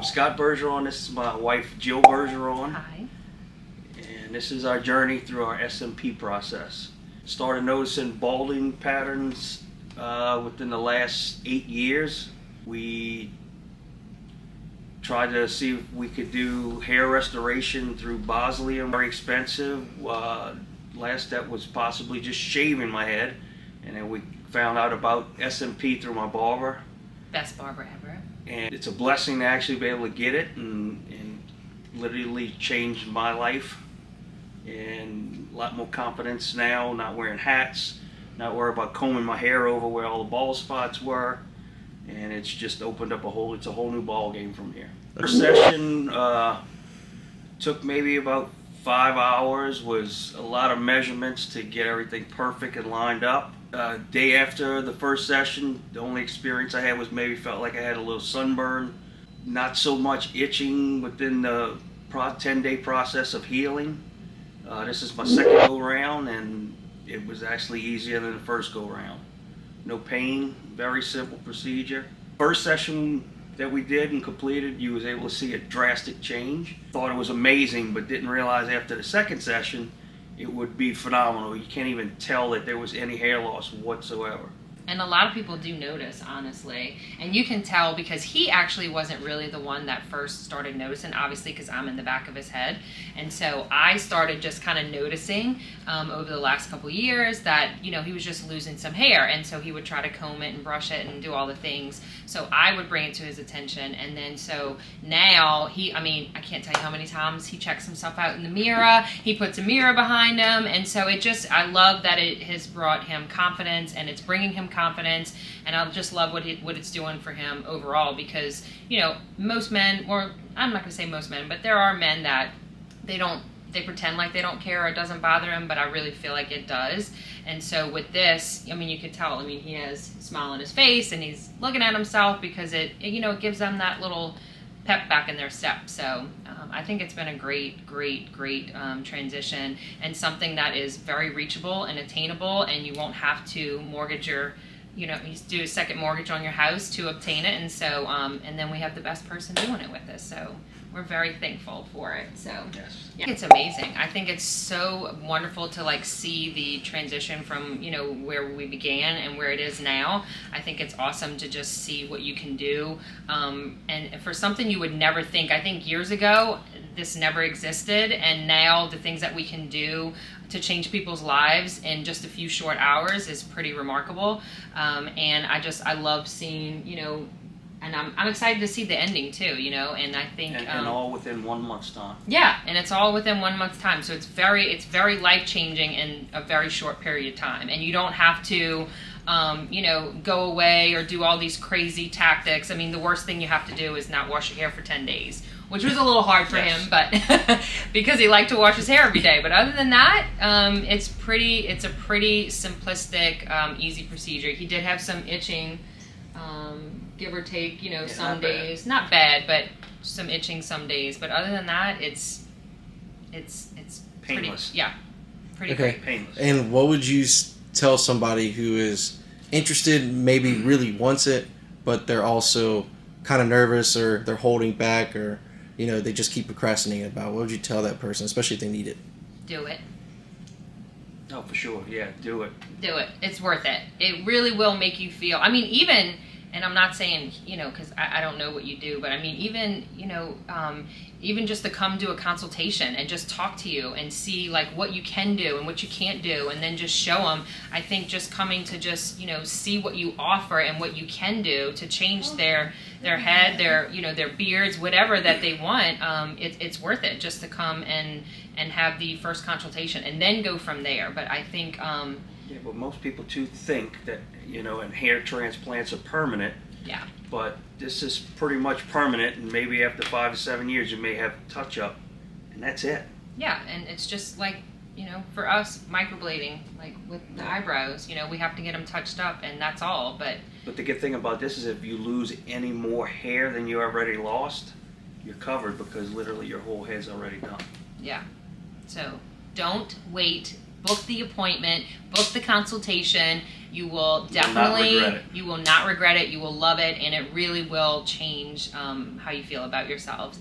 Scott Bergeron. This is my wife, Jill Bergeron. Hi. And this is our journey through our SMP process. Started noticing balding patterns within the last 8 years. We tried to see if we could do hair restoration through Boslium. Very expensive. Last step was possibly just shaving my head. And then we found out about SMP through my barber. Best barber ever. And it's a blessing to actually be able to get it and literally changed my life. And a lot more confidence now, not wearing hats, not worried about combing my hair over where all the bald spots were. And it's just opened up it's a whole new ball game from here. First session took maybe about 5 hours, was a lot of measurements to get everything perfect and lined up. Day after the first session, the only experience I had was maybe felt like I had a little sunburn. Not so much itching within the 10-day process of healing. This is my second go round, and it was actually easier than the first go round. No pain, very simple procedure. First session that we did and completed, you was able to see a drastic change. Thought it was amazing, but didn't realize after the second session it would be phenomenal. You can't even tell that there was any hair loss whatsoever. And a lot of people do notice, honestly. And you can tell because he actually wasn't really the one that first started noticing, obviously, because I'm in the back of his head. And so I started just kind of noticing over the last couple years that, you know, he was just losing some hair. And so he would try to comb it and brush it and do all the things. So I would bring it to his attention. And then so now I can't tell you how many times he checks himself out in the mirror. He puts a mirror behind him. And so I love that it has brought him confidence, and it's bringing him confidence, and I just love what it's doing for him overall, because, you know, most men, or I'm not going to say most men, but there are men that they pretend like they don't care or it doesn't bother them, but I really feel like it does. And so with this, I mean, you could tell, he has a smile on his face and he's looking at himself because it gives them that little pep back in their step. So I think it's been a great transition, and something that is very reachable and attainable, and you won't have to mortgage you do a second mortgage on your house to obtain it. And so and then we have the best person doing it with us, so we're very thankful for it. So yes. Yeah, it's amazing. I think it's so wonderful to see the transition from where we began and where it is now. I think it's awesome to just see what you can do, and for something you would never think. I think years ago this never existed, and now the things that we can do to change people's lives in just a few short hours is pretty remarkable. And I love seeing, and I'm excited to see the ending too, and I think... And all within 1 month's time. Yeah, and it's all within 1 month's time. So it's very life-changing in a very short period of time. And you don't have to, go away or do all these crazy tactics. The worst thing you have to do is not wash your hair for 10 days. Which was a little hard for him, but because he liked to wash his hair every day. But other than that, it's a pretty simplistic, easy procedure. He did have some itching, give or take, some days. Not bad, but some itching some days. But other than that, it's painless. Pretty great. Painless. And what would you tell somebody who is interested, maybe really wants it, but they're also kind of nervous, or they're holding back, or they just keep procrastinating about? What would you tell that person, especially if they need it? Do it. Oh, for sure. Yeah, do it. Do it. It's worth it. It really will make you feel... even... And I'm not saying, because I don't know what you do, but even just to come to a consultation and just talk to you and see what you can do and what you can't do, and then just show them. I think just coming to just, see what you offer and what you can do to change their head, their beards, whatever that they want, it's worth it just to come and have the first consultation and then go from there. But I think... Yeah, but most people too think that, and hair transplants are permanent. Yeah. But this is pretty much permanent, and maybe after 5 to 7 years you may have touch-up, and that's it. Yeah, and it's just for us, microblading, with the eyebrows, we have to get them touched up, and that's all. But the good thing about this is if you lose any more hair than you already lost, you're covered, because literally your whole head's already done. Yeah. So don't wait book the appointment, book the consultation. You will not definitely, regret it. you will not regret it. You will love it, and it really will change how you feel about yourselves.